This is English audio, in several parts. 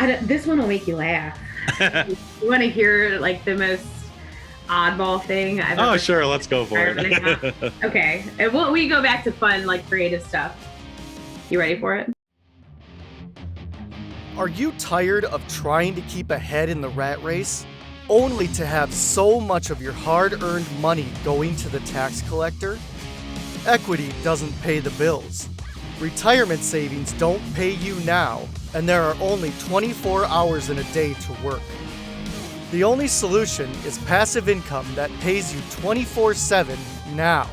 This one will make you laugh. You want to hear like the most oddball thing I've ever Sure. Let's go for it. Okay. And we go back to fun, like creative stuff. You ready for it? Are you tired of trying to keep ahead in the rat race, only to have so much of your hard-earned money going to the tax collector? Equity doesn't pay the bills. Retirement savings don't pay you now, and there are only 24 hours in a day to work. The only solution is passive income that pays you 24/7 now,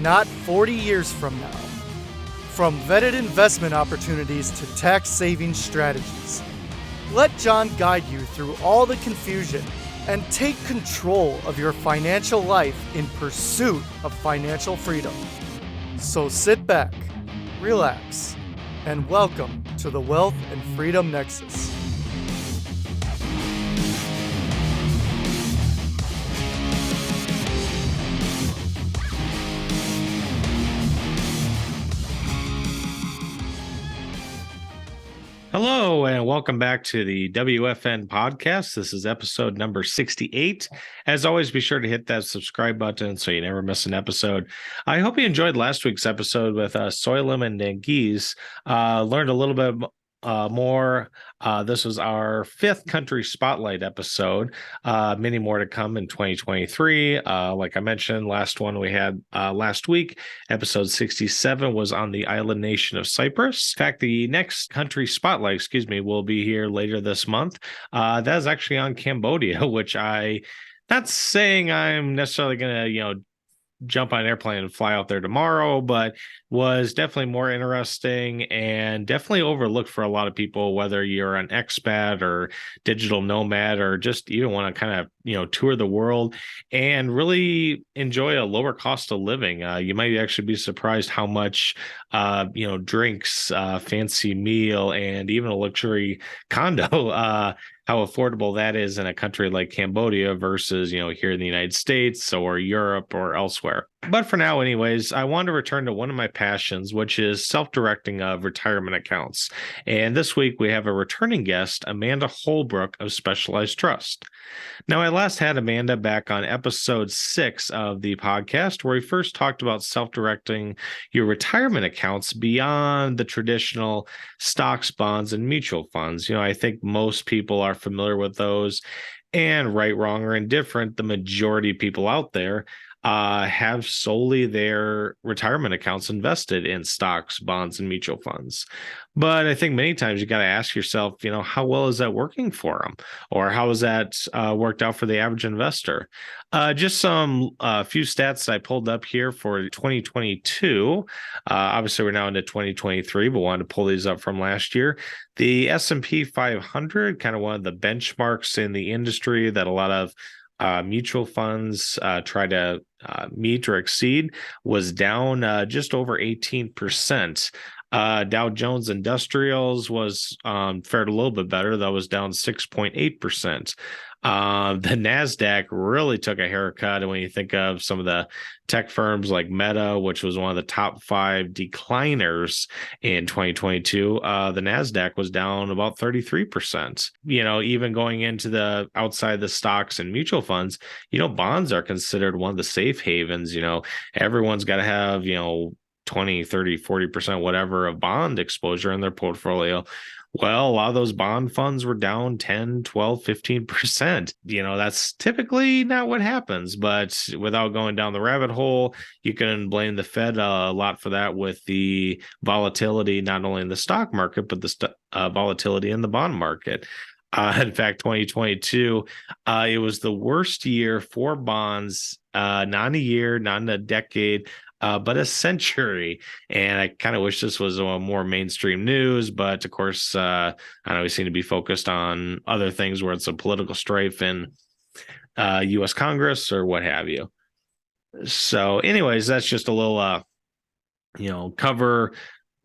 not 40 years from now. From vetted investment opportunities to tax saving strategies, let John guide you through all the confusion and take control of your financial life in pursuit of financial freedom. So sit back, relax, and welcome to the Wealth and Freedom Nexus. Hello, and welcome back to the WFN podcast. This is episode number 68. As always, be sure to hit that subscribe button so you never miss an episode. I hope you enjoyed last week's episode with Soilem and Nangiz. Learned a little bit more. This was our 5th country spotlight episode. Many more to come in 2023. Like I mentioned, last one we had last week, episode 67, was on the island nation of Cyprus. In fact, the next country spotlight, will be here later this month. That is actually on Cambodia, which not saying I'm necessarily going to, jump on an airplane and fly out there tomorrow, but was definitely more interesting and definitely overlooked for a lot of people, whether you're an expat or digital nomad or just even want to kind of, tour the world and really enjoy a lower cost of living. You might actually be surprised how much, drinks, fancy meal, and even a luxury condo, how affordable that is in a country like Cambodia versus, here in the United States or Europe or elsewhere. But for now, anyways, I want to return to one of my passions, which is self-directing of retirement accounts. And this week we have a returning guest, Amanda Aholbrook of Specialized Trust. Now, I last had Amanda back on episode 6 of the podcast, where we first talked about self-directing your retirement accounts beyond the traditional stocks, bonds, and mutual funds. I think most people are familiar with those, and right, wrong, or indifferent, the majority of people out there have solely their retirement accounts invested in stocks, bonds, and mutual funds. But I think many times you got to ask yourself, how well is that working for them? Or how has that worked out for the average investor? Just some few stats I pulled up here for 2022. Obviously, we're now into 2023, but wanted to pull these up from last year. The S&P 500, kind of one of the benchmarks in the industry that a lot of mutual funds try to meet or exceed, was down just over 18%. Dow Jones Industrials was fared a little bit better. That was down 6.8%. The NASDAQ really took a haircut. And when you think of some of the tech firms like Meta, which was one of the top 5 decliners in 2022, the NASDAQ was down about 33%. Even going into the outside the stocks and mutual funds, bonds are considered one of the safe havens. Everyone's got to have, 20, 30, 40%, whatever, of bond exposure in their portfolio. Well, a lot of those bond funds were down 10, 12, 15%. That's typically not what happens, but without going down the rabbit hole, you can blame the Fed a lot for that with the volatility, not only in the stock market, but the volatility in the bond market. In fact, 2022, it was the worst year for bonds, not a year, not in a decade, but a century. And I kind of wish this was more mainstream news, but of course, I know we seem to be focused on other things where it's a political strife in U.S. Congress or what have you. So anyways, that's just a little, cover,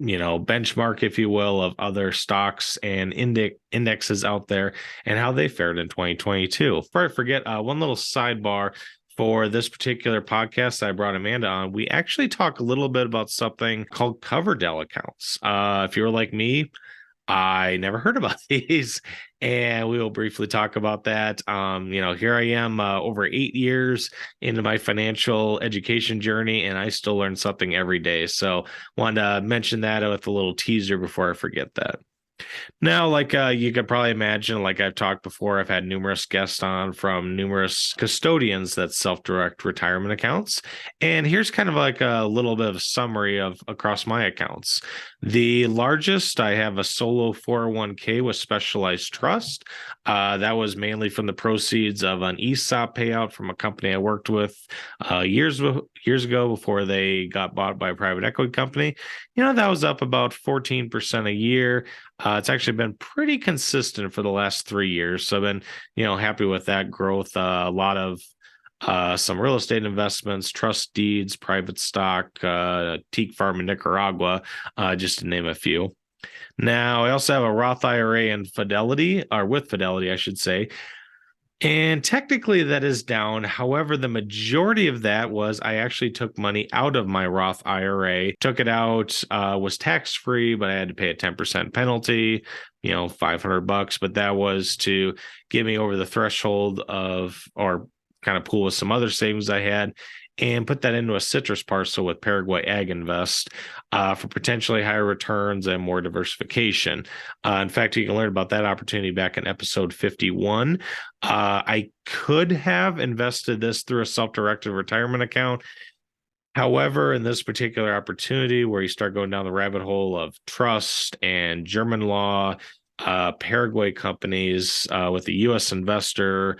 benchmark, if you will, of other stocks and indexes out there and how they fared in 2022. Before I forget, one little sidebar. For this particular podcast I brought Amanda on, we actually talk a little bit about something called Coverdell accounts. If you're like me, I never heard about these, and we will briefly talk about that. Here I am over 8 years into my financial education journey, and I still learn something every day. So wanted to mention that with a little teaser before I forget that. Now, like you could probably imagine, like I've talked before, I've had numerous guests on from numerous custodians that self-direct retirement accounts. And here's kind of like a little bit of a summary of across my accounts. The largest, I have a solo 401k with specialized trust. That was mainly from the proceeds of an ESOP payout from a company I worked with years ago before they got bought by a private equity company. That was up about 14% a year. It's actually been pretty consistent for the last 3 years. So I've been, happy with that growth. A lot of some real estate investments, trust deeds, private stock, teak farm in Nicaragua, just to name a few. Now, I also have a Roth IRA and with Fidelity, I should say. And technically that is down. However, the majority of that was I actually took money out of my Roth IRA, took it out, was tax-free, but I had to pay a 10% penalty, $500, but that was to get me over the threshold or kind of pool with some other savings I had and put that into a citrus parcel with Paraguay Ag Invest for potentially higher returns and more diversification. In fact, you can learn about that opportunity back in episode 51. I could have invested this through a self-directed retirement account. However, in this particular opportunity where you start going down the rabbit hole of trust and German law, Paraguay companies with a U.S. investor,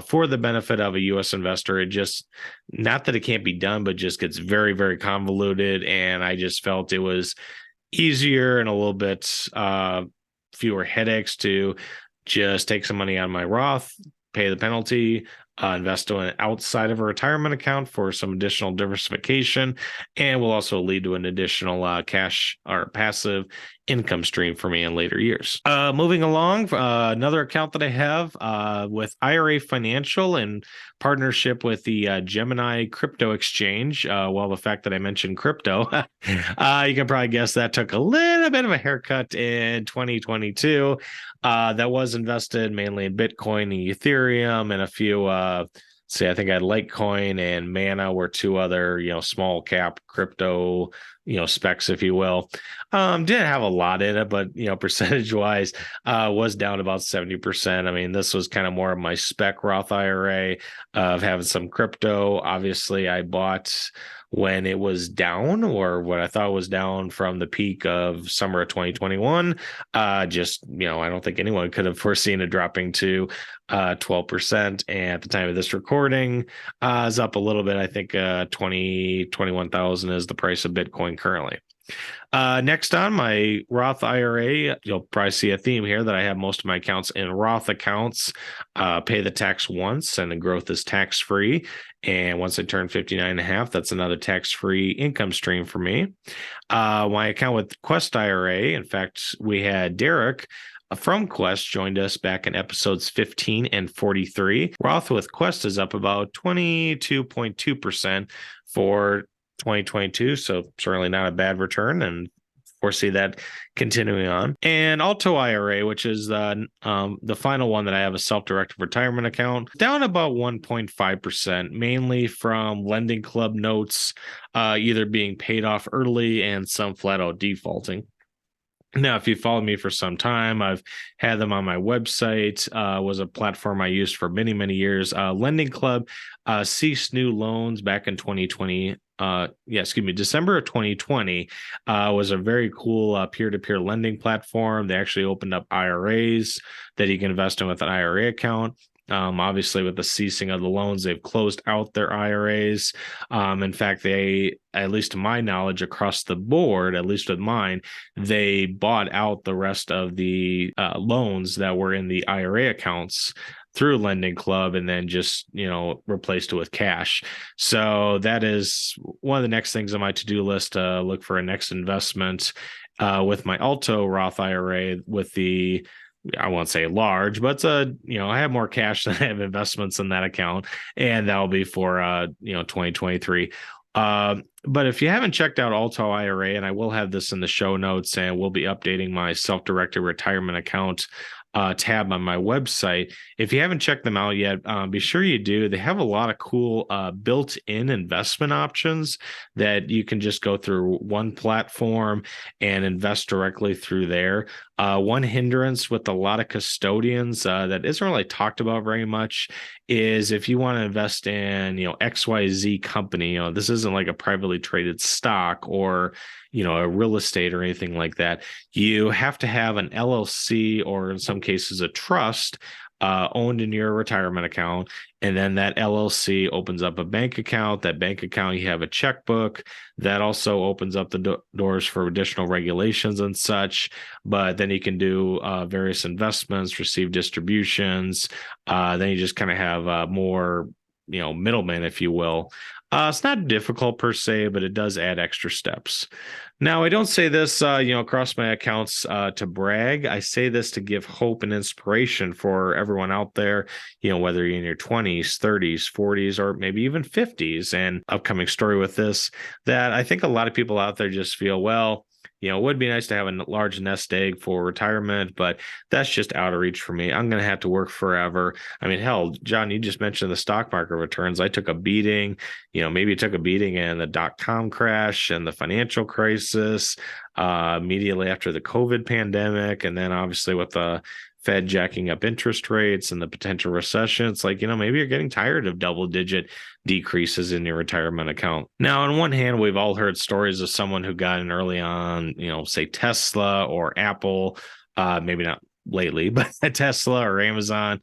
for the benefit of a U.S. investor, it just, not that it can't be done, but just gets very, very convoluted. And I just felt it was easier and a little bit fewer headaches to just take some money out of my Roth, pay the penalty, invest in it outside of a retirement account for some additional diversification, and will also lead to an additional cash or passive income stream for me in later years. Moving along, another account that I have with IRA Financial in partnership with the Gemini crypto exchange. The fact that I mentioned crypto, you can probably guess that took a little bit of a haircut in 2022. That was invested mainly in Bitcoin and Ethereum and a few I think I had Litecoin and Mana were two other, small cap crypto, specs, if you will. Didn't have a lot in it, but, percentage wise, was down about 70%. I mean, this was kind of more of my spec Roth IRA of having some crypto. Obviously, I bought when it was down, or what I thought was down from the peak of summer of 2021. I don't think anyone could have foreseen it dropping to 12%. And at the time of this recording, is up a little bit. I think 21,000 is the price of Bitcoin currently. Next on my Roth IRA, you'll probably see a theme here that I have most of my accounts in Roth accounts, pay the tax once, and the growth is tax-free. And once I turn 59 and a half, that's another tax-free income stream for me. My account with Quest IRA, in fact, we had Derek from Quest joined us back in episodes 15 and 43. Roth with Quest is up about 22.2% for 2022, so certainly not a bad return, and foresee that continuing on. And Alto IRA, which is the final one that I have, a self-directed retirement account, down about 1.5%, mainly from lending club notes either being paid off early and some flat out defaulting. Now, if you followed me for some time, I've had them on my website, was a platform I used for many, many years. Lending Club ceased new loans back in 2020. December of 2020 was a very cool peer-to-peer lending platform. They actually opened up IRAs that you can invest in with an IRA account. Obviously, with the ceasing of the loans, they've closed out their IRAs. In fact, they, at least to my knowledge, across the board, at least with mine, they bought out the rest of the loans that were in the IRA accounts through Lending Club, and then just, replaced it with cash. So that is one of the next things on my to-do list, to look for a next investment with my Alto Roth IRA with the, I won't say large, but I have more cash than I have investments in that account, and that'll be for 2023. But if you haven't checked out Alto IRA, and I will have this in the show notes, and we'll be updating my self-directed retirement account tab on my website. If you haven't checked them out yet, be sure you do. They have a lot of cool built-in investment options that you can just go through one platform and invest directly through there. One hindrance with a lot of custodians that isn't really talked about very much is if you want to invest in, XYZ company, this isn't like a privately traded stock or, a real estate or anything like that. You have to have an LLC or in some cases a trust owned in your retirement account. And then that LLC opens up a bank account. That bank account, you have a checkbook. That also opens up the doors for additional regulations and such. But then you can do various investments, receive distributions. Then you just kind of have more, middlemen, if you will. It's not difficult per se, but it does add extra steps. Now, I don't say this, across my accounts to brag. I say this to give hope and inspiration for everyone out there, whether you're in your 20s, 30s, 40s, or maybe even 50s. And upcoming story with this, that I think a lot of people out there just feel, well, it would be nice to have a large nest egg for retirement, but that's just out of reach for me. I'm going to have to work forever. I mean, hell, John, you just mentioned the stock market returns. I took a beating, maybe took a beating in the dot-com crash and the financial crisis immediately after the COVID pandemic. And then obviously with the Fed jacking up interest rates and the potential recession, it's like, maybe you're getting tired of double-digit decreases in your retirement account. Now, on one hand, we've all heard stories of someone who got in early on, say Tesla or Apple, maybe not lately, but Tesla or Amazon,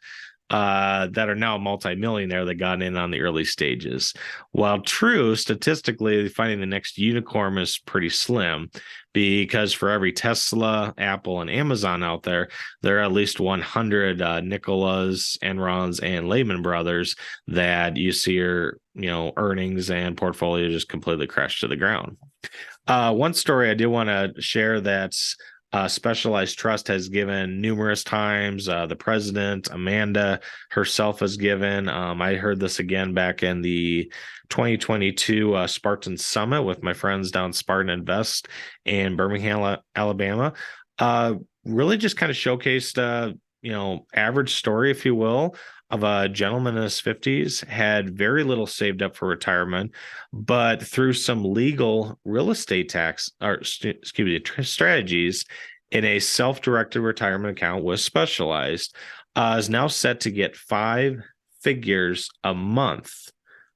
that are now multimillionaire that got in on the early stages. While true, statistically, finding the next unicorn is pretty slim, because for every Tesla, Apple, and Amazon out there, there are at least 100 Nicolas, Enrons, and Lehman Brothers that you see your earnings and portfolio just completely crash to the ground. One story I do want to share that's Specialized Trust has given numerous times. The president, Amanda herself, has given. I heard this again back in the 2022 Spartan Summit with my friends down Spartan Invest in Birmingham, Alabama. Really just kind of showcased, average story, if you will, of a gentleman in his 50s, had very little saved up for retirement, but through some legal real estate strategies in a self-directed retirement account with Specialized, is now set to get 5 figures a month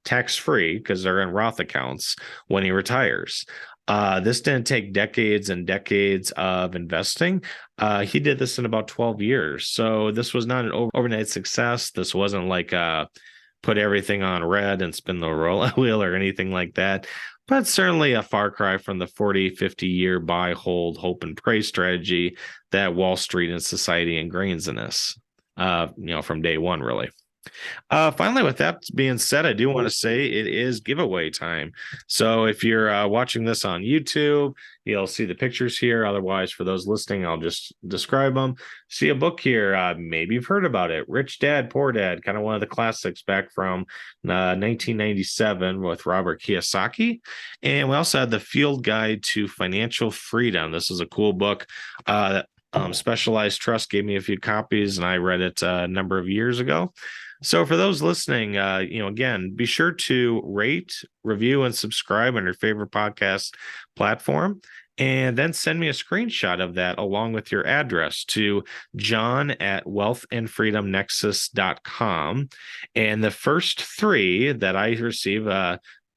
tax-free because they're in Roth accounts when he retires. This didn't take decades and decades of investing. He did this in about 12 years. So this was not an overnight success. This wasn't like put everything on red and spin the roulette wheel or anything like that. But certainly a far cry from the 40, 50-year buy, hold, hope, and pray strategy that Wall Street and society ingrains in us, from day one, really. Finally, with that being said, I do want to say it is giveaway time. So if you're watching this on YouTube, you'll see the pictures here. Otherwise, for those listening, I'll just describe them. See a book here. Maybe you've heard about it. Rich Dad, Poor Dad, kind of one of the classics back from 1997 with Robert Kiyosaki. And we also had The Field Guide to Financial Freedom. This is a cool book. Specialized Trust gave me a few copies, and I read it a number of years ago. So for those listening, again, be sure to rate, review, and subscribe on your favorite podcast platform, and then send me a screenshot of that along with your address to john@wealthandfreedomnexus.com. And the first 3 that I receive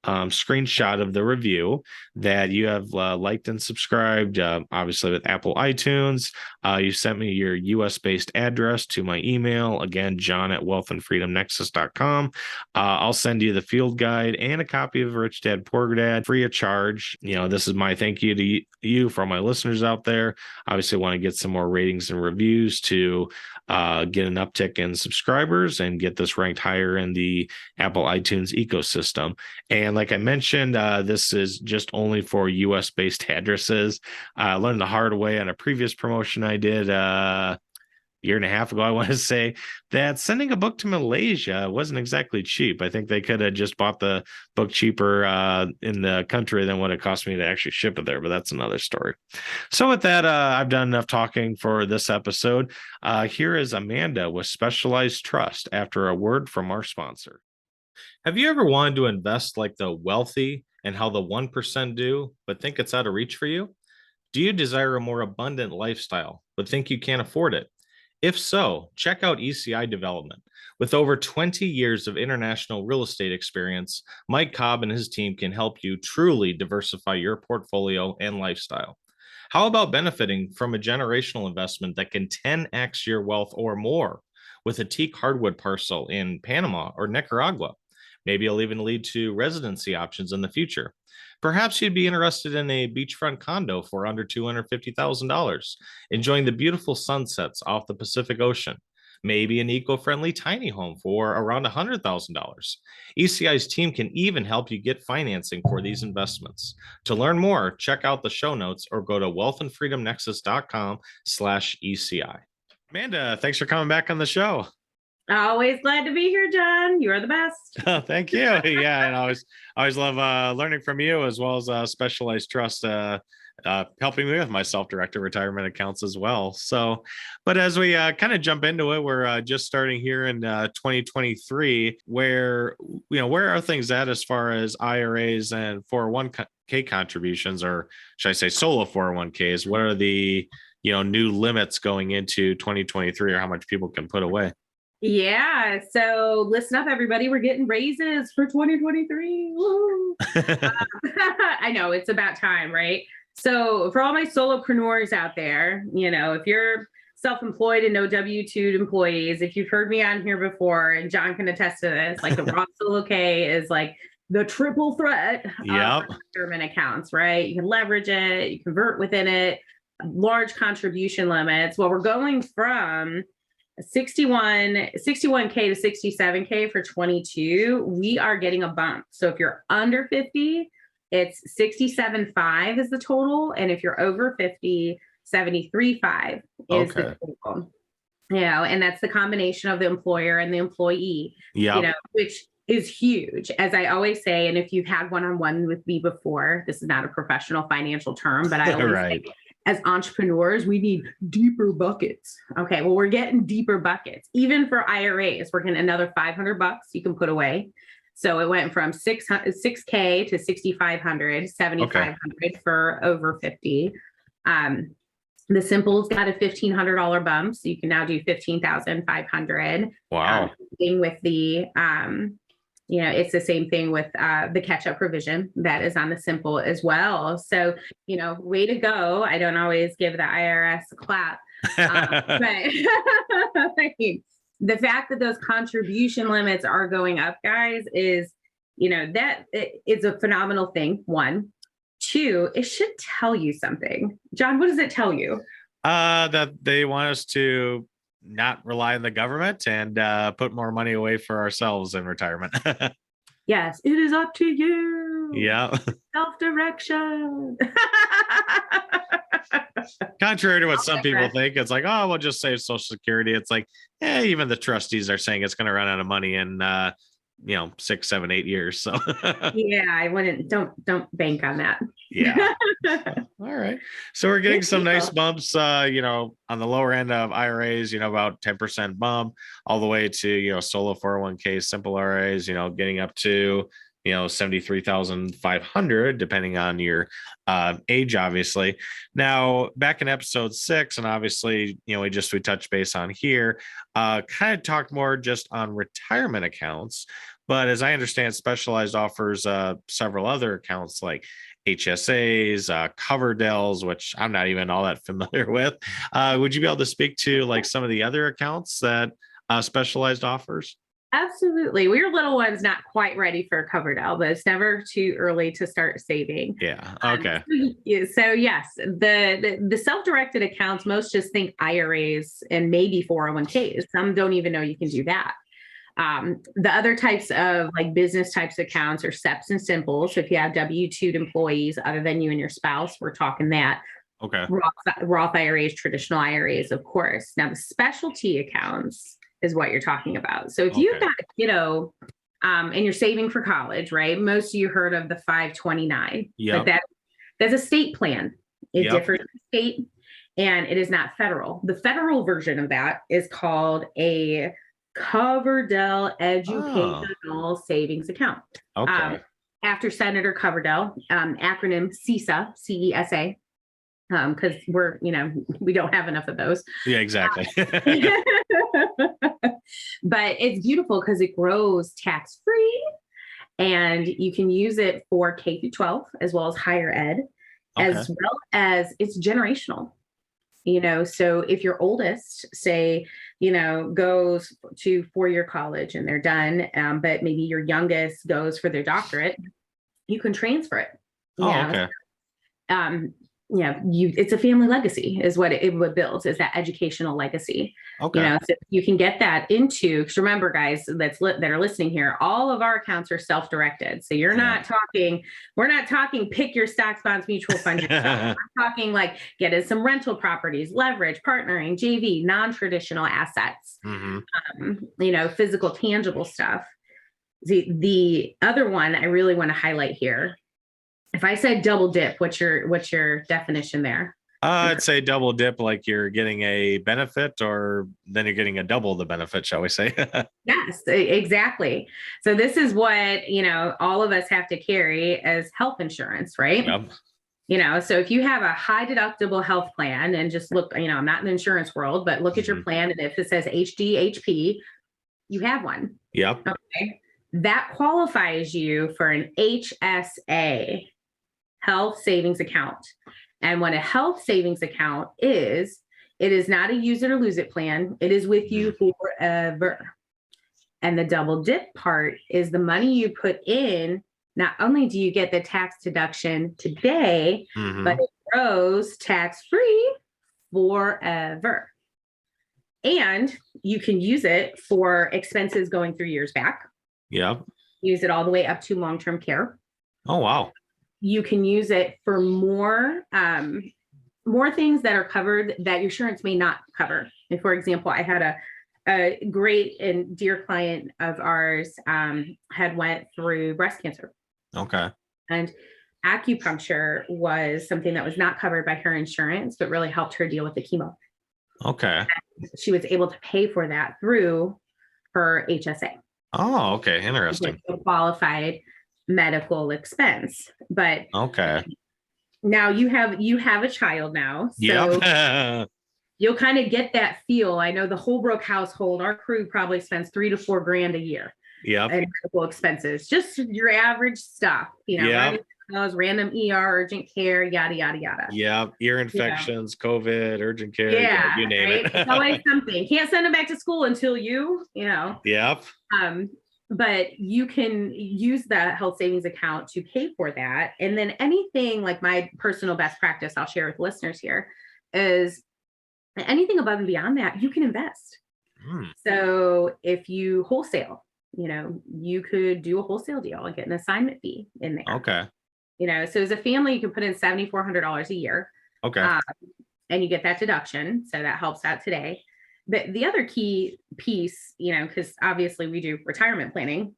screenshot of the review that you have liked and subscribed, obviously with Apple iTunes. You sent me your US-based address to my email, again, john@wealthandfreedomnexus.com. I'll send you the field guide and a copy of Rich Dad, Poor Dad free of charge. This is my thank you to you for all my listeners out there. Obviously want to get some more ratings and reviews to get an uptick in subscribers and get this ranked higher in the Apple iTunes ecosystem. And like I mentioned, this is just only for US-based addresses. I learned the hard way on a previous promotion I did. year and a half ago, I want to say, that sending a book to Malaysia wasn't exactly cheap. I think they could have just bought the book cheaper in the country than what it cost me to actually ship it there, but that's another story. So with that, I've done enough talking for this episode. Here is Amanda with Specialized Trust after a word from our sponsor. Have you ever wanted to invest like the wealthy and how the 1% do, but think it's out of reach for you? Do you desire a more abundant lifestyle, but think you can't afford it? If so, check out ECI Development. With over 20 years of international real estate experience, Mike Cobb and his team can help you truly diversify your portfolio and lifestyle. How about benefiting from a generational investment that can 10x your wealth or more with a teak hardwood parcel in Panama or Nicaragua? Maybe it'll even lead to residency options in the future. Perhaps you'd be interested in a beachfront condo for under $250,000, enjoying the beautiful sunsets off the Pacific Ocean. Maybe an eco-friendly tiny home for around $100,000. ECI's team can even help you get financing for these investments. To learn more, check out the show notes or go to wealthandfreedomnexus.com/ECI. Amanda, thanks for coming back on the show. Always glad to be here, John. You are the best. Oh, thank you. Yeah, and I always love learning from you, as well as Specialized Trust helping me with my self-directed retirement accounts as well. So, but as we kind of jump into it, we're just starting here in 2023. Where are things at as far as IRAs and 401k contributions, or should I say solo 401ks? What are the new limits going into 2023, or how much people can put away? Yeah. So listen up, everybody. We're getting raises for 2023. Woo. I know it's about time, right? So for all my solopreneurs out there, if you're self-employed and no W-2 employees, if you've heard me on here before, and John can attest to this, like the Roths Solo K is like the triple threat of retirement accounts, right? You can leverage it, you convert within it, large contribution limits. Well, we're going from 61K to 67K for 22, we are getting a bump. So if you're under 50, it's 67.5 is the total. And if you're over 50, 73.5 is the total. And that's the combination of the employer and the employee, which is huge. As I always say, and if you've had one-on-one with me before, this is not a professional financial term, but I always say, as entrepreneurs, we need deeper buckets. Okay, well, we're getting deeper buckets. Even for IRAs, we're getting another $500 you can put away. So it went from 6K to 6,500, 7,500 for over 50. The Simple's got a $1,500 bump, so you can now do 15,500. Wow. With the it's the same thing with the catch-up provision that is on the Simple as well. So, way to go. I don't always give the IRS a clap. But the fact that those contribution limits are going up, guys, is, that it's a phenomenal thing. One. Two, it should tell you something. John, what does it tell you? That they want us to not rely on the government and put more money away for ourselves in retirement. Yes, it is up to you. Yeah. Self-direction. Contrary to what some people think, it's like, oh, we'll just save Social Security. It's like, even the trustees are saying it's going to run out of money in 6, 7, 8 years. So I wouldn't, don't bank on that. Yeah. All right. So we're getting some nice bumps, on the lower end of IRAs, about 10% bump, all the way to, solo 401k, simple RAs, getting up to, 73,500, depending on your age, obviously. Now, back in episode 6, and obviously, we touched base on here, kind of talked more just on retirement accounts. But as I understand, Specialized offers several other accounts like HSAs, Coverdell's, which I'm not even all that familiar with. Would you be able to speak to like some of the other accounts that Specialized offers? Absolutely. We're little ones not quite ready for Coverdell, but it's never too early to start saving. Yeah. Okay. So yes, the self-directed accounts, most just think IRAs and maybe 401ks. Some don't even know you can do that. The other types of like business types of accounts are SEPs and Simples. So if you have W-2 employees other than you and your spouse, we're talking that. Okay. Roth IRAs, traditional IRAs, of course. Now, the specialty accounts is what you're talking about. So if you've got a kiddo and you're saving for college, right? Most of you heard of the 529. Yeah. But that's a state plan. It differs from state, and it is not federal. The federal version of that is called a Coverdell Educational Savings Account. Okay. After Senator Coverdell, acronym CESA, CESA, because we don't have enough of those. Yeah, exactly. But it's beautiful because it grows tax-free, and you can use it for K through 12 as well as higher ed, as well as it's generational. So if your oldest, say, goes to 4-year college and they're done, but maybe your youngest goes for their doctorate, you can transfer it. Okay. It's a family legacy is what it would build, is that educational legacy. Okay. So you can get that into, because remember, guys that are listening here, all of our accounts are self-directed. So we're not talking pick your stocks, bonds, mutual fund yourself. We're talking like get in some rental properties, leverage, partnering, JV, non-traditional assets, physical, tangible stuff. The other one I really want to highlight here, if I said double dip, what's your definition there? I'd say double dip, like you're getting a benefit, or then you're getting a double the benefit, shall we say? Yes, exactly. So this is what, all of us have to carry as health insurance, right? Yep. So if you have a high deductible health plan, and just look, I'm not in the insurance world, but look at your plan. And if it says HDHP, you have one. Yep. Okay. That qualifies you for an HSA, health savings account. And what a health savings account is, it is not a use it or lose it plan. It is with you forever. And the double dip part is the money you put in. Not only do you get the tax deduction today, but it grows tax-free forever. And you can use it for expenses going through years back. Yep. Use it all the way up to long-term care. Oh, wow. You can use it for more things that are covered that your insurance may not cover. And for example, I had a great and dear client of ours had went through breast cancer. Okay. And acupuncture was something that was not covered by her insurance, but really helped her deal with the chemo. Okay. And she was able to pay for that through her HSA. Oh, okay. Interesting. A qualified medical expense. But okay. Now you have a child now. So yep. You'll kind of get that feel. I know the Aholbrook household, our crew probably spends $3,000 to $4,000 a year. Yep. And medical expenses, just your average stuff, Yep. Random ER, urgent care, yada, yada, yada. Yeah. Ear infections, COVID, urgent care, you name right? it. It's always something. Can't send them back to school until Yep. But you can use that health savings account to pay for that. And then anything like my personal best practice I'll share with listeners here is anything above and beyond that, you can invest. So if you wholesale, you could do a wholesale deal and get an assignment fee in there. Okay. So as a family, you can put in $7,400 a year. Okay. And you get that deduction. So that helps out today. But the other key piece, because obviously we do retirement planning.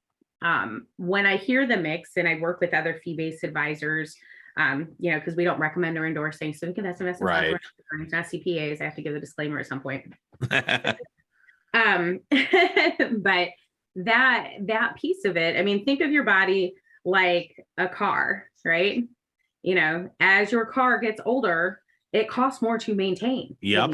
When I hear the mix, and I work with other fee-based advisors, because we don't recommend or endorse things. So we can investments, right. Not CPAs. I have to give a disclaimer at some point. But that piece of it, I mean, think of your body like a car, right? As your car gets older, it costs more to maintain. Yep.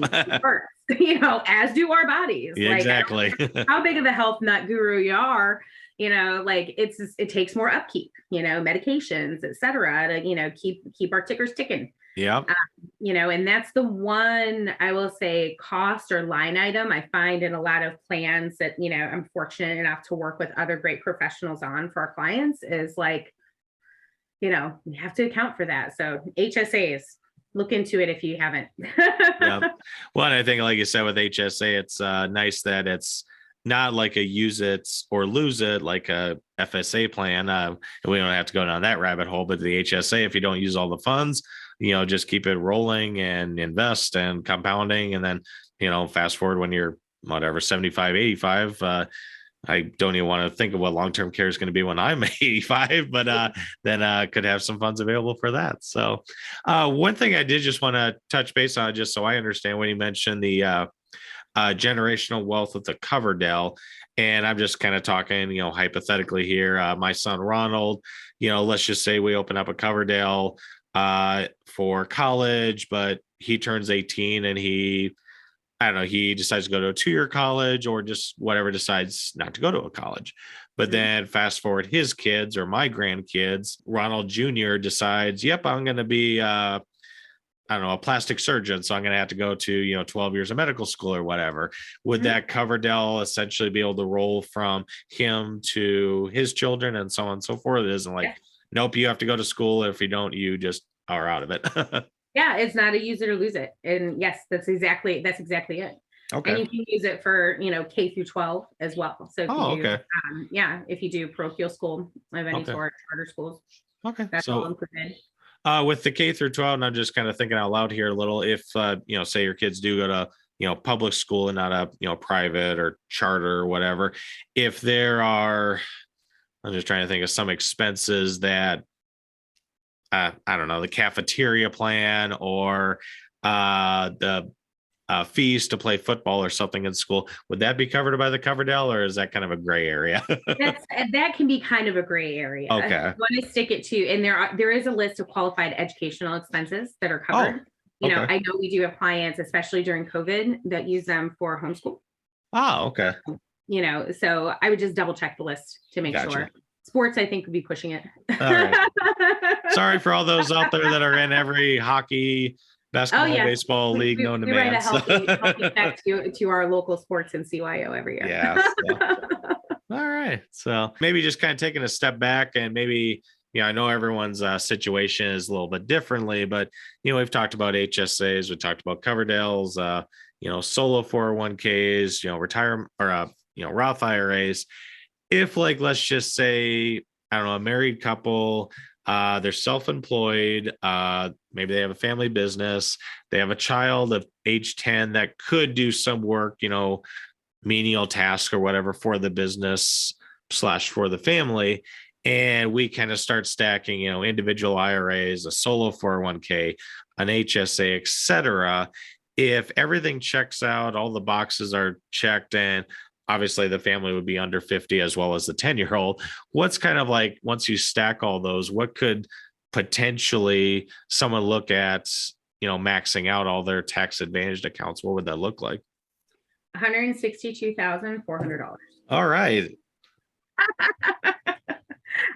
As do our bodies. Yeah, exactly. How big of a health nut guru you are, it takes more upkeep, medications, et cetera, to keep our tickers ticking. Yeah. And that's the one I will say cost or line item I find in a lot of plans that, I'm fortunate enough to work with other great professionals on for our clients is like, we have to account for that. So HSAs, look into it if you haven't. Yeah. Well, and I think, like you said, with HSA, it's nice that it's not like a use it or lose it, like a FSA plan. We don't have to go down that rabbit hole, but the HSA, if you don't use all the funds, just keep it rolling and invest and compounding. And then, fast forward when you're whatever, 75, 85, I don't even want to think of what long-term care is going to be when I'm 85, but then could have some funds available for that. So one thing I did just want to touch base on, just so I understand, when you mentioned the generational wealth with the Coverdell, and I'm just kind of talking, hypothetically here, my son Ronald, let's just say we open up a Coverdell for college, but he turns 18 and he decides to go to a 2-year college or just whatever, decides not to go to a college. But then fast forward his kids or my grandkids, Ronald Jr. decides, yep, I'm going to be, a plastic surgeon. So I'm going to have to go to, 12 years of medical school or whatever. Would that Coverdell essentially be able to roll from him to his children and so on and so forth? It isn't like, nope, you have to go to school. If you don't, you just are out of it. Yeah, it's not a use it or lose it. And yes, that's exactly it. Okay. And you can use it for, K through 12 as well. So if if you do parochial school of any sort, charter schools. Okay. That's all included. With the K through 12, and I'm just kind of thinking out loud here a little, if, say your kids do go to, public school and not a, private or charter or whatever, if there are, I'm just trying to think of some expenses that, I don't know, the cafeteria plan or the fees to play football or something in school, would that be covered by the Coverdell, or is that kind of a gray area? That can be kind of a gray area. Okay. You want to stick it to, and there is a list of qualified educational expenses that are covered. I know we do have clients, especially during COVID, that use them for homeschool. Oh, okay. So I would just double check the list to make sure. Sports, I think, would be pushing it. All right. Sorry for all those out there that are in every hockey, basketball, baseball league known to man. We write a healthy check to our local sports and CYO every year. Yeah. All right. So maybe just kind of taking a step back, and maybe, I know everyone's situation is a little bit differently, but, we've talked about HSAs, we talked about Coverdells, solo 401ks, retirement or, Roth IRAs. If, like, let's just say, I don't know, a married couple, they're self-employed, maybe they have a family business, they have a child of age 10 that could do some work, menial task or whatever for the business / for the family. And we kind of start stacking, individual IRAs, a solo 401k, an HSA, etc. If everything checks out, all the boxes are checked, and obviously the family would be under 50 as well as the 10-year-old. What's kind of like, once you stack all those, what could potentially someone look at, maxing out all their tax advantaged accounts? What would that look like? $162,400. All right.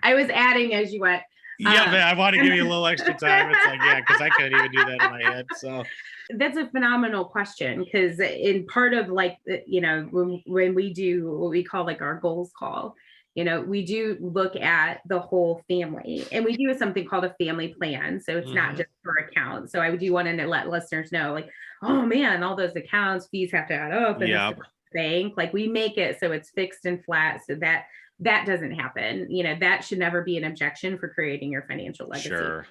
I was adding as you went. Yeah, man, I want to give you a little extra time. It's like, because I couldn't even do that in my head. So that's a phenomenal question, because in part of, like, when we do what we call, like, our goals call, we do look at the whole family, and we do something called a family plan. So it's not just per account. So I do want to let listeners know, like, oh man, all those accounts, fees have to add up. And bank, like, we make it so it's fixed and flat, so that doesn't happen. That should never be an objection for creating your financial legacy. Sure.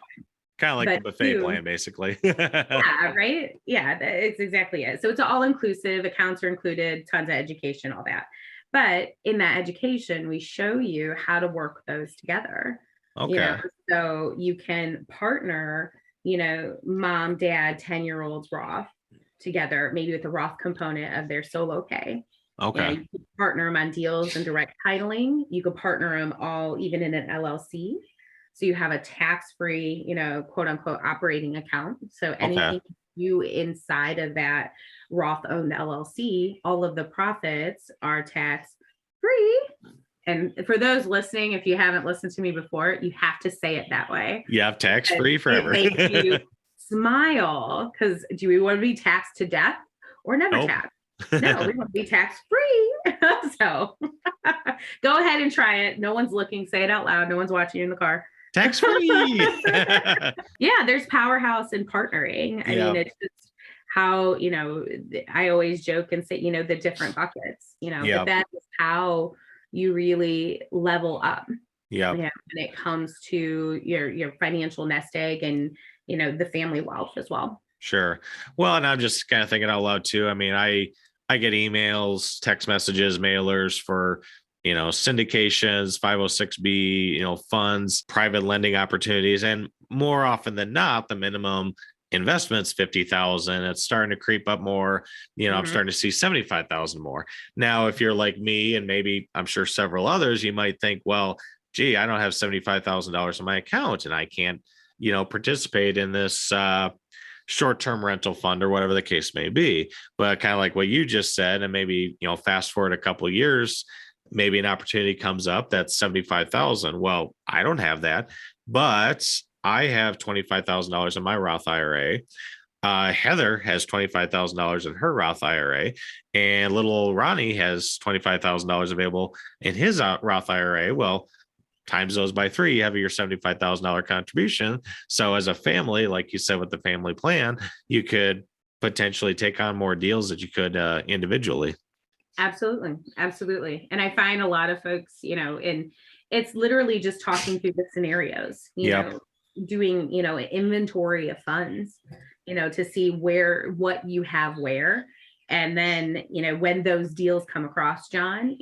Kind of like the buffet plan, basically. Yeah, right. Yeah, it's exactly it. So it's all inclusive. Accounts are included, tons of education, all that. But in that education, we show you how to work those together. Okay. So you can partner, mom, dad, 10-year-olds Roth together, maybe with the Roth component of their solo K. Okay. You can partner them on deals and direct titling. You could partner them all even in an LLC. So you have a tax-free, quote unquote, operating account. So anything you inside of that Roth-owned LLC, all of the profits are tax-free. And for those listening, if you haven't listened to me before, you have to say it that way. You have tax-free forever. It makes you smile, because do we want to be taxed to death or never taxed? No, we want to be tax-free. So go ahead and try it. No one's looking. Say it out loud. No one's watching you in the car. Tax-free. Yeah, there's powerhouse in partnering. I mean, it's just how, I always joke and say, the different buckets, but that is how you really level up. Yeah. When it comes to your financial nest egg and the family wealth as well. Sure. Well, and I'm just kind of thinking out loud too. I mean, I get emails, text messages, mailers for, syndications, 506B, funds, private lending opportunities. And more often than not, the minimum investment's 50,000. It's starting to creep up more. I'm starting to see 75,000 more. Now, if you're like me, and maybe I'm sure several others, you might think, well, gee, I don't have $75,000 in my account and I can't, participate in this, short-term rental fund or whatever the case may be. But kind of like what you just said, and maybe, fast forward a couple of years, maybe an opportunity comes up that's 75,000. Well, I don't have that, but I have $25,000 in my Roth IRA. Heather has $25,000 in her Roth IRA, and little old Ronnie has $25,000 available in his Roth IRA. Well, times those by 3, you have your $75,000 contribution. So as a family, like you said, with the family plan, you could potentially take on more deals that you could individually. Absolutely. And I find a lot of folks, and it's literally just talking through the scenarios, doing, an inventory of funds, to see what you have where. And then, when those deals come across, John,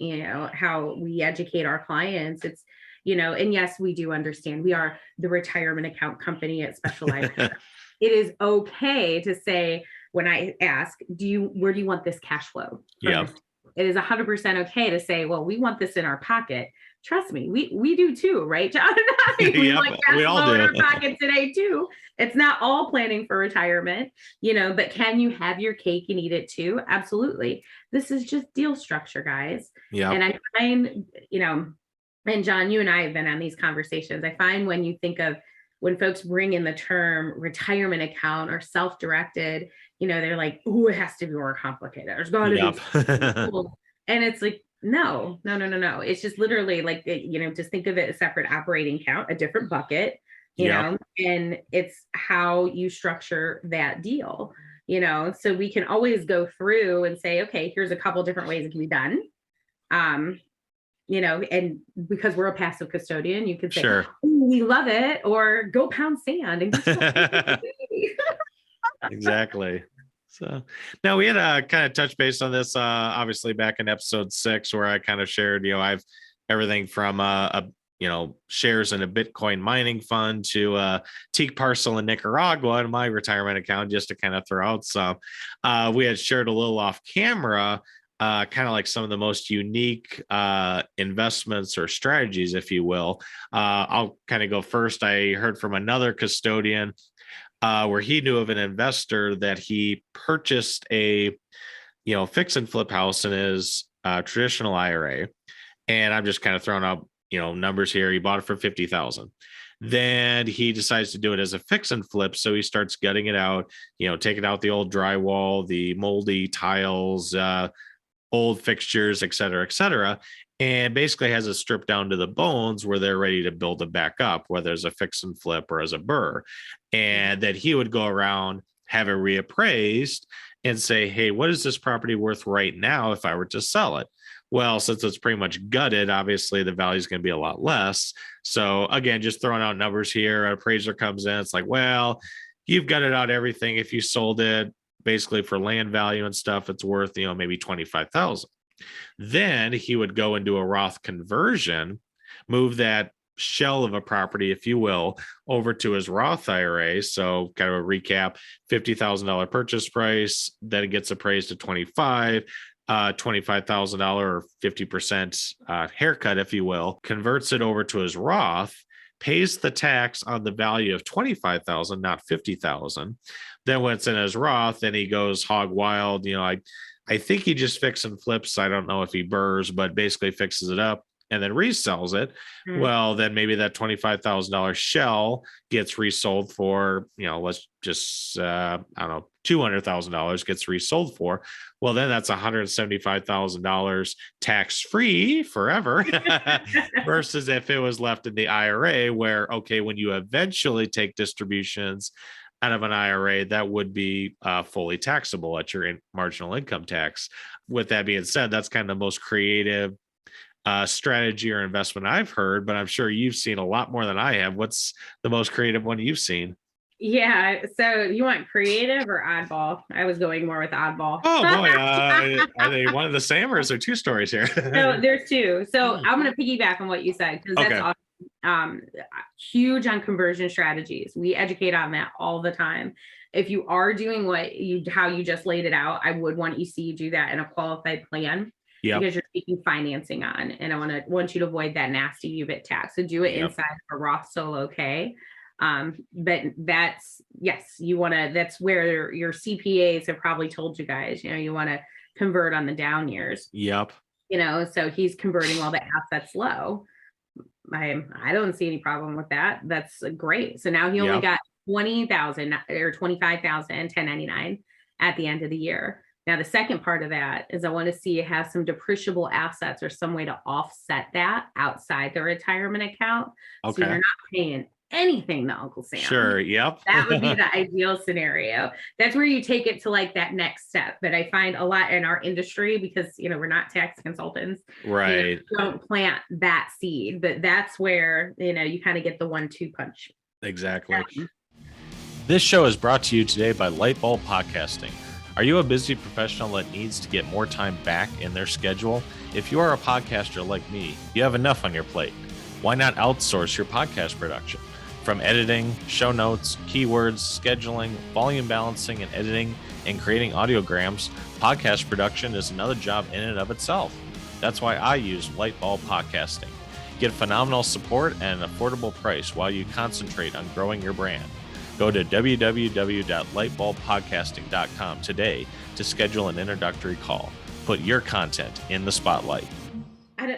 how we educate our clients, it's, and yes, we do understand we are the retirement account company at Special IRA. It is okay to say, when I ask, where do you want this cash flow? Yeah. It is 100% okay to say, well, we want this in our pocket. Trust me, we do too, right, John? We Yep, want cash we all flow do. in our pocket today too. It's not all planning for retirement, but can you have your cake and eat it too? Absolutely. This is just deal structure, guys. Yeah. And I find, and John, you and I have been on these conversations. I find when folks bring in the term retirement account or self-directed, they're like, oh, it has to be more complicated. There's got to be. And it's like, no. It's just literally like, just think of it as a separate operating account, a different bucket, and it's how you structure that deal, so we can always go through and say, okay, here's a couple different ways it can be done. And because we're a passive custodian, you can say, sure, we love it, or go pound sand and exactly. So now we had kind of touch base on this, obviously back in episode 6, where I kind of shared, I've everything from shares in a Bitcoin mining fund to a teak parcel in Nicaragua in my retirement account, just to kind of throw out some. We had shared a little off camera, kind of like some of the most unique investments or strategies, if you will. I'll kind of go first. I heard from another custodian where he knew of an investor that he purchased a, fix and flip house in his traditional IRA. And I'm just kind of throwing out, numbers here. He bought it for 50,000. Then he decides to do it as a fix and flip. So he starts gutting it out, taking out the old drywall, the moldy tiles, old fixtures, et cetera, and basically has it stripped down to the bones where they're ready to build it back up, whether as a fix and flip or as a burr. And that he would go around, have it reappraised and say, hey, what is this property worth right now if I were to sell it? Well, since it's pretty much gutted, obviously the value is going to be a lot less. So again, just throwing out numbers here, an appraiser comes in, it's like, well, you've gutted out everything. If you sold it basically for land value and stuff, it's worth, maybe 25,000. Then he would go and do a Roth conversion, move that shell of a property, if you will, over to his Roth IRA. So kind of a recap, $50,000 purchase price, then it gets appraised at 25, $25,000 or 50% haircut, if you will, converts it over to his Roth, pays the tax on the value of 25,000, not 50,000. Then when it's in his Roth, then he goes hog wild. I think he just fixes and flips. I don't know if he burrs, but basically fixes it up and then resells it. Mm-hmm. Well, then maybe that $25,000 shell gets resold for, let's just, $200,000 gets resold for. Well, then that's $175,000 tax-free forever versus if it was left in the IRA where, okay, when you eventually take distributions out of an IRA, that would be fully taxable at your marginal income tax. With that being said, that's kind of the most creative strategy or investment I've heard, but I'm sure you've seen a lot more than I have. What's the most creative one you've seen? Yeah. So you want creative or oddball? I was going more with oddball. Oh boy, are they one of the same, or is there two stories here? So there's two. So I'm going to piggyback on what you said, because that's Okay. awesome. Huge on conversion strategies. We educate on that all the time. If you are doing how you just laid it out, I would want EC to do that in a qualified plan. Yep. Because you're taking financing on, and I want you to avoid that nasty UBIT tax. So do it Yep. inside for Roth solo K. But that's where your CPAs have probably told you guys, you want to convert on the down years. Yep. So he's converting all the assets low. I don't see any problem with that. That's great. So now he only got 20,000 or 25,000 1099 at the end of the year. Now, the second part of that is I want to see you have some depreciable assets or some way to offset that outside the retirement account. Okay. So you're not paying anything to Uncle Sam. Sure. Yep. That would be the ideal scenario. That's where you take it to like that next step. But I find a lot in our industry, because, we're not tax consultants. Right. Don't plant that seed, but that's where, you kind of get the 1-2 punch. Exactly. This show is brought to you today by Lightbulb Podcasting. Are you a busy professional that needs to get more time back in their schedule? If you are a podcaster like me, you have enough on your plate. Why not outsource your podcast production? From editing, show notes, keywords, scheduling, volume balancing, and editing, and creating audiograms, podcast production is another job in and of itself. That's why I use Lightbulb Podcasting. Get phenomenal support at an affordable price while you concentrate on growing your brand. Go to www.lightbulbpodcasting.com today to schedule an introductory call. Put your content in the spotlight.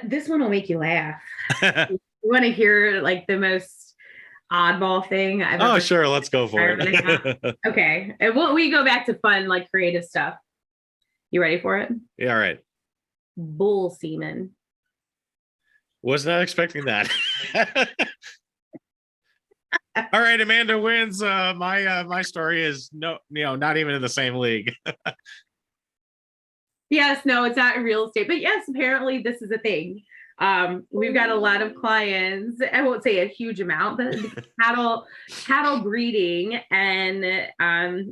This one will make you laugh. You want to hear like the most oddball thing I've ever sure. Let's go for it. Okay. And we go back to fun, like creative stuff. You ready for it? Yeah. All right. Bull semen. Was not expecting that. All right, Amanda wins. My story is not even in the same league. Yes, no, it's not real estate, but yes, apparently this is a thing. We've got a lot of clients. I won't say a huge amount, but cattle breeding and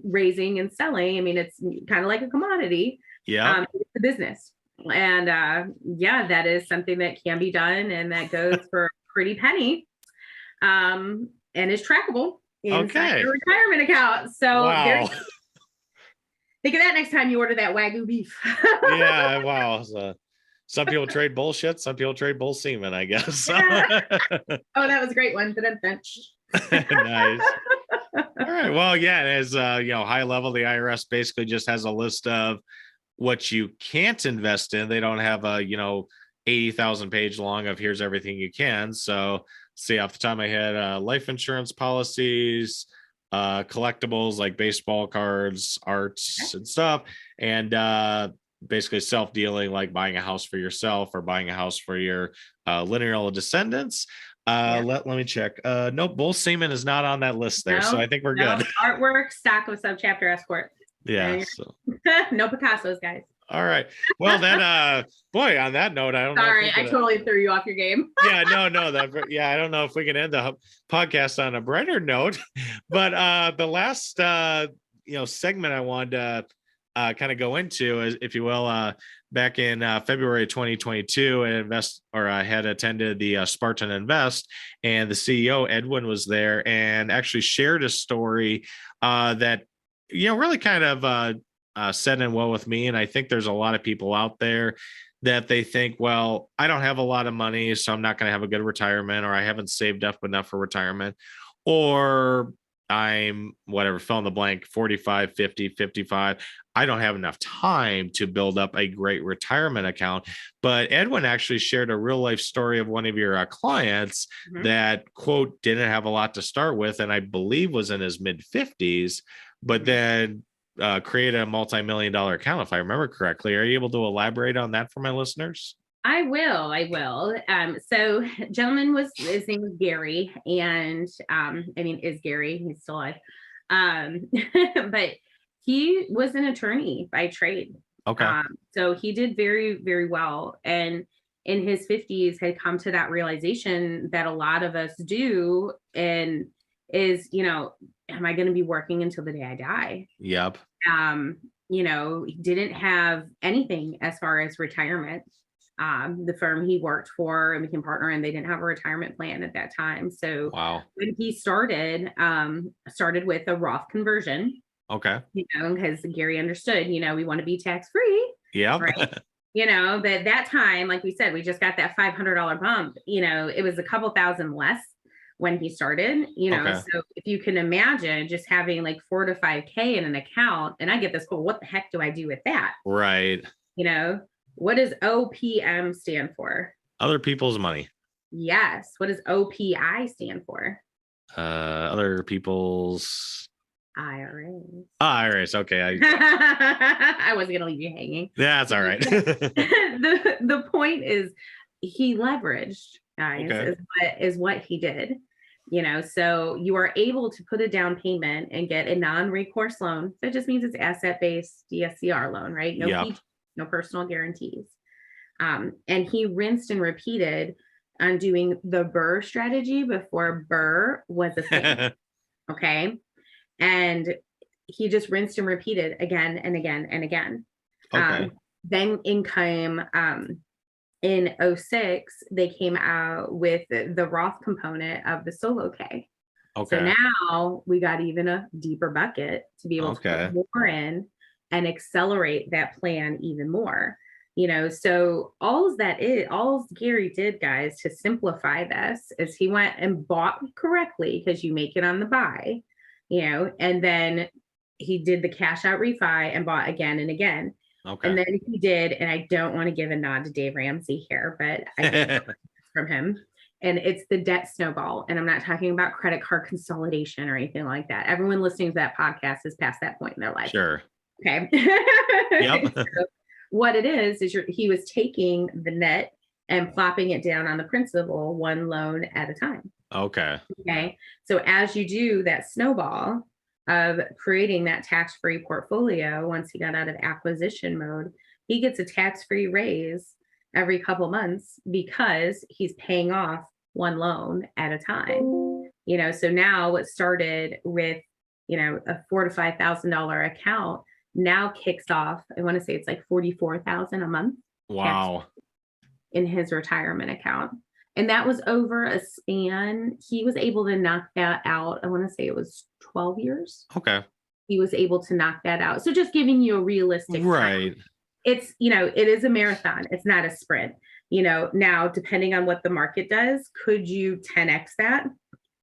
raising and selling. I mean, it's kind of like a commodity. Yeah, it's a business, and that is something that can be done, and that goes for a pretty penny. And is trackable inside your retirement account. So wow. Think of that next time you order that Wagyu beef. Yeah, wow. So, some people trade bullshit, some people trade bull semen, I guess. Yeah. Oh, that was a great one. Nice. All right. Well, yeah, as high level, the IRS basically just has a list of what you can't invest in. They don't have a 80,000 page long of here's everything you can. So see, off the top of my head, life insurance policies, collectibles like baseball cards, arts and stuff, and basically self-dealing, like buying a house for yourself or buying a house for your lineal descendants. Let me check. No, bull semen is not on that list there, so I think we're good. Artwork, stock with subchapter escort. Yeah. No Picassos, guys. All right. Well, then, boy, on that note, I don't know. Sorry, I totally threw you off your game. Yeah, no. I don't know if we can end the podcast on a brighter note, but the last, segment I wanted to kind of go into is, if you will, back in February 2022, I had attended the Spartan Invest, and the CEO Edwin was there and actually shared a story that really kind of set in well with me. And I think there's a lot of people out there that they think, well, I don't have a lot of money, so I'm not going to have a good retirement, or I haven't saved up enough for retirement, or I'm whatever, fill in the blank, 45, 50, 55. I don't have enough time to build up a great retirement account. But Edwin actually shared a real life story of one of your clients that, quote, didn't have a lot to start with, and I believe was in his mid 50s, but then create a multi-million-dollar account, if I remember correctly. Are you able to elaborate on that for my listeners? I will. So gentleman his name was Gary, and is Gary, he's still alive. But he was an attorney by trade. Okay. So he did very, very well. And in his 50s had come to that realization that a lot of us do. And is, am I going to be working until the day I die? Yep. He didn't have anything as far as retirement. The firm he worked for and became partner in, they didn't have a retirement plan at that time. So wow. When he started with a Roth conversion. Okay. Because Gary understood, we want to be tax free. Yeah. Right. But that time, like we said, we just got that $500 bump. It was a couple thousand less when he started, Okay. So if you can imagine just having like 4 to 5K in an account, and I get this, what the heck do I do with that? Right. What does OPM stand for? Other people's money. Yes. What does OPI stand for? Other people's IRAs. IRAs. Okay. I wasn't gonna leave you hanging. Yeah, that's all right. the point is he leveraged, guys, Okay. is what he did. So you are able to put a down payment and get a non-recourse loan. That just means it's asset-based DSCR loan, right? No Yep. fee, no personal guarantees. And he rinsed and repeated on doing the Burr strategy before Burr was a thing. Okay. And he just rinsed and repeated again and again and again. Okay. Then in 2006, they came out with the Roth component of the solo K. Okay. So now we got even a deeper bucket to be able to put more in and accelerate that plan even more. So all Gary did, guys, to simplify this is he went and bought correctly, because you make it on the buy, and then he did the cash out refi and bought again and again. Okay. And then he did, and I don't want to give a nod to Dave Ramsey here, but I did from him. And it's the debt snowball. And I'm not talking about credit card consolidation or anything like that. Everyone listening to that podcast is past that point in their life. Sure. Okay. Yep. So what it is he was taking the net and plopping it down on the principal one loan at a time. Okay. Okay. So as you do that snowball of creating that tax-free portfolio, once he got out of acquisition mode, he gets a tax-free raise every couple months because he's paying off one loan at a time. So now what started with, a $4,000 to $5,000 account now kicks off, I want to say it's like $44,000 a month. Wow. In his retirement account. And that was over a span. He was able to knock that out. I want to say it was 12 years. Okay. He was able to knock that out. So just giving you a realistic right. time. It's, it is a marathon. It's not a sprint. Now, depending on what the market does, could you 10x that?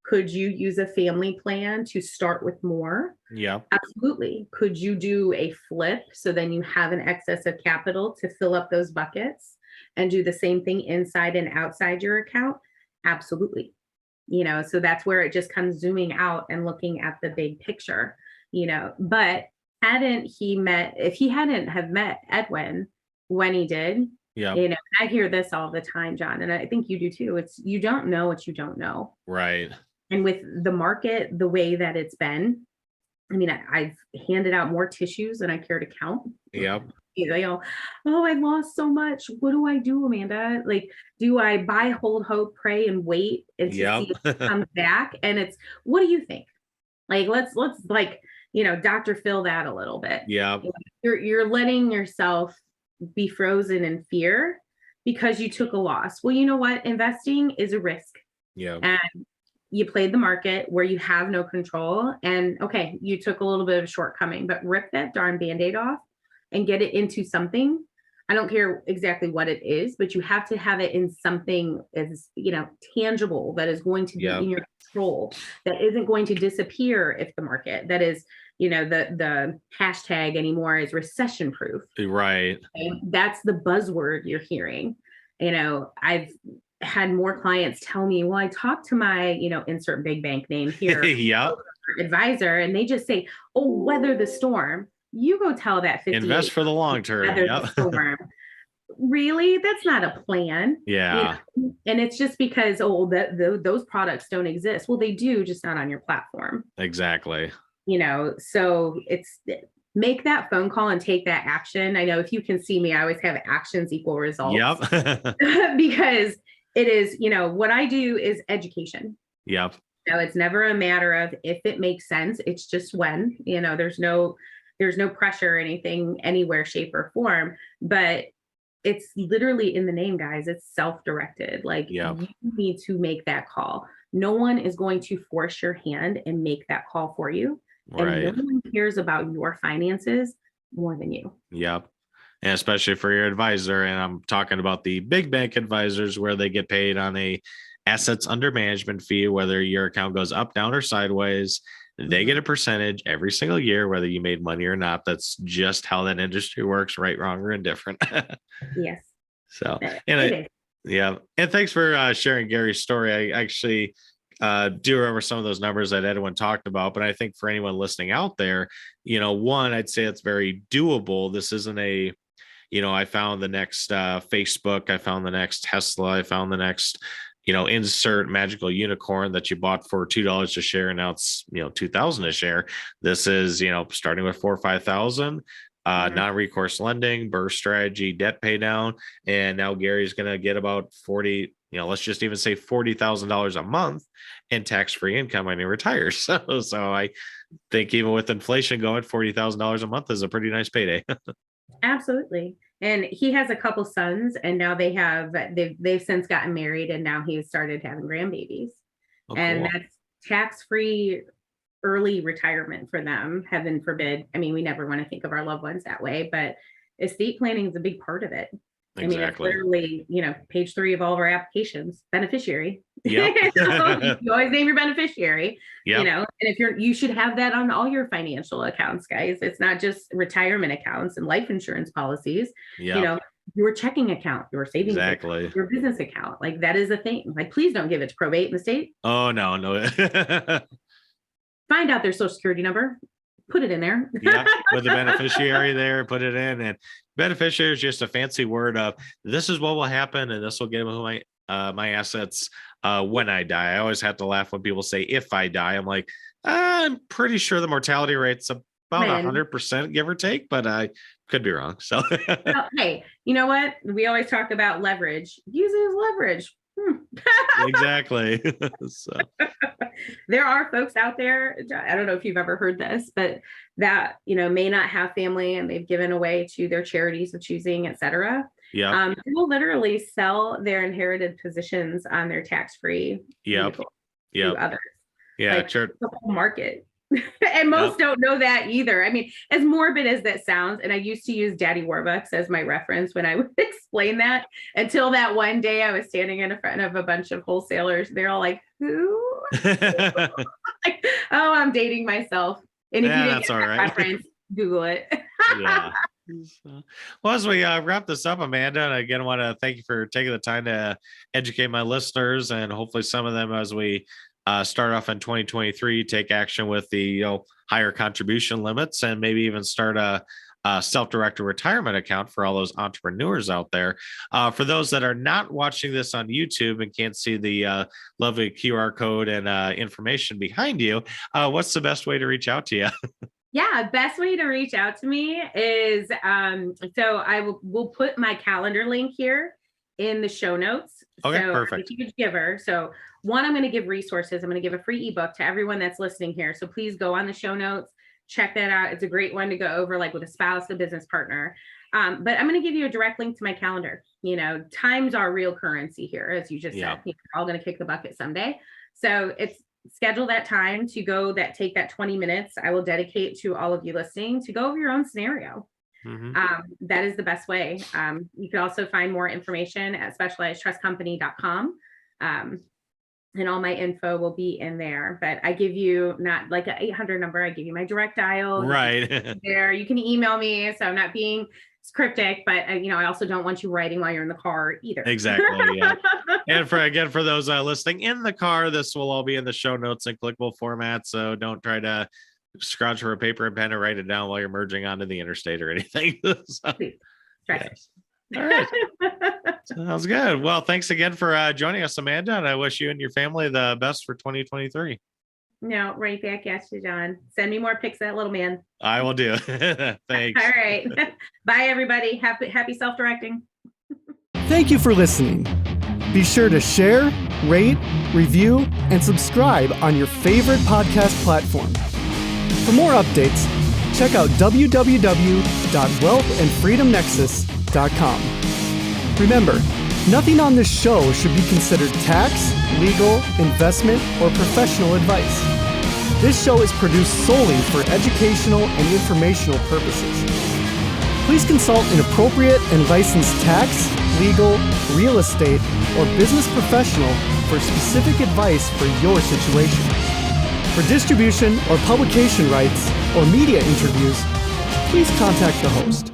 Could you use a family plan to start with more? Yeah. Absolutely. Could you do a flip so then you have an excess of capital to fill up those buckets and do the same thing inside and outside your account? Absolutely. So that's where it just comes zooming out and looking at the big picture, but if he hadn't have met Edwin when he did, yeah, I hear this all the time, John, and I think you do too. It's, you don't know what you don't know. Right. And with the market, the way that it's been, I've handed out more tissues than I care to count. Yep. Oh, I lost so much. What do I do, Amanda? Like, do I buy, hold, hope, pray, and wait and see if it comes back? And it's, what do you think? Like, let's Dr. Phil that a little bit. Yeah. You're letting yourself be frozen in fear because you took a loss. Well, you know what? Investing is a risk. Yeah. And you played the market where you have no control. And okay, you took a little bit of a shortcoming, but rip that darn Band-Aid off and get it into something. I don't care exactly what it is, but you have to have it in something as, tangible, that is going to be in your control, that isn't going to disappear if the market, that is, the hashtag anymore is recession proof. Right. Okay? That's the buzzword you're hearing. I've had more clients tell me, well, I talked to my, insert big bank name here, advisor, and they just say, oh, weather the storm. You go tell that 50 invest for the long term. Weather the storm. Really? That's not a plan. Yeah. And it's just because, those products don't exist. Well, they do, just not on your platform. Exactly. So it's, make that phone call and take that action. I know if you can see me, I always have actions equal results. Yep. Because it is, what I do is education. Yep. No, it's never a matter of if it makes sense. It's just when, there's no pressure or anything anywhere, shape, or form, but it's literally in the name, guys. It's self-directed. Like you need to make that call. No one is going to force your hand and make that call for you. Right. And no one cares about your finances more than you. Yep. And especially for your advisor. And I'm talking about the big bank advisors where they get paid on a assets under management fee, whether your account goes up, down, or sideways. They get a percentage every single year, whether you made money or not. That's just how that industry works, right, wrong, or indifferent. Yes. So, and thanks for sharing Gary's story. I actually do remember some of those numbers that Edwin talked about, but I think for anyone listening out there, one, I'd say it's very doable. This isn't I found the next Facebook, I found the next Tesla, I found the next insert magical unicorn that you bought for $2 a share, and now it's $2,000 a share. This is starting with 4,000 or 5,000, non-recourse lending, burst strategy, debt pay down, and now Gary's going to get about 40. Let's just even say $40,000 a month in tax-free income when he retires. So I think even with inflation going, $40,000 a month is a pretty nice payday. Absolutely. And he has a couple sons, and now they've since gotten married, and now he's started having grandbabies. And that's tax-free early retirement for them. Heaven forbid. I mean, we never want to think of our loved ones that way, but estate planning is a big part of it. Exactly. I mean, it's literally, page 3 of all of our applications, beneficiary. Yep. You always name your beneficiary, yep. And if you should have that on all your financial accounts, guys. It's not just retirement accounts and life insurance policies, yep. Your checking account, your savings account, your business account. Like that is a thing. Like, please don't give it to probate in the state. Oh, no. Find out their social security number. Put it in there. Yeah, with the beneficiary there, put it in. And beneficiary is just a fancy word of this is what will happen, and this will give me my assets when I die. I always have to laugh when people say if I die. I'm like, I'm pretty sure the mortality rate's about 100%, give or take, but I could be wrong. So well, hey, you know what? We always talk about leverage. Use it as leverage. Exactly. So there are folks out there, I don't know if you've ever heard this, but that may not have family and they've given away to their charities of choosing, etc. Yeah. They will literally sell their inherited positions on their tax-free to others. Yeah, like, the whole market. And most don't know that either. I mean, as morbid as that sounds, and I used to use Daddy Warbucks as my reference when I would explain that, until that one day I was standing in front of a bunch of wholesalers. They're all like, who? Like, oh, I'm dating myself. And if you didn't get that reference, Google it. Yeah. Well, as we wrap this up, Amanda, and again, I want to thank you for taking the time to educate my listeners, and hopefully some of them, as we start off in 2023, take action with the higher contribution limits, and maybe even start a self-directed retirement account for all those entrepreneurs out there. For those that are not watching this on YouTube and can't see the lovely QR code and information behind you, what's the best way to reach out to you? Yeah, best way to reach out to me is so we'll put my calendar link here in the show notes. Okay, so perfect. I'm a huge giver. So one, I'm going to give resources. I'm going to give a free ebook to everyone that's listening here. So please go on the show notes, check that out. It's a great one to go over, like with a spouse, a business partner. But I'm going to give you a direct link to my calendar. Time's our real currency here, as you just said. We're all going to kick the bucket someday. So it's schedule that time to go take that 20 minutes. I will dedicate to all of you listening to go over your own scenario. Mm-hmm. That is the best way. You can also find more information at specializedtrustcompany.com. And all my info will be in there, but I give you not like an 800 number. I give you my direct dial. Right. There, you can email me. So I'm not being cryptic, but I also don't want you writing while you're in the car either. Exactly. Yeah. And for those listening in the car, this will all be in the show notes in clickable format. So don't try to scrounge for a paper and pen and write it down while you're merging onto the interstate or anything. So, yes. All right. Sounds good. Well, thanks again for joining us, Amanda, and I wish you and your family the best for 2023. No, right back at you, John. Send me more pics of that little man. I will do. Thanks. All right. Bye, everybody. Happy self-directing. Thank you for listening. Be sure to share, rate, review, and subscribe on your favorite podcast platform. For more updates, check out www.wealthandfreedomnexus.com. Remember, nothing on this show should be considered tax, legal, investment, or professional advice. This show is produced solely for educational and informational purposes. Please consult an appropriate and licensed tax, legal, real estate, or business professional for specific advice for your situation. For distribution or publication rights or media interviews, please contact the host.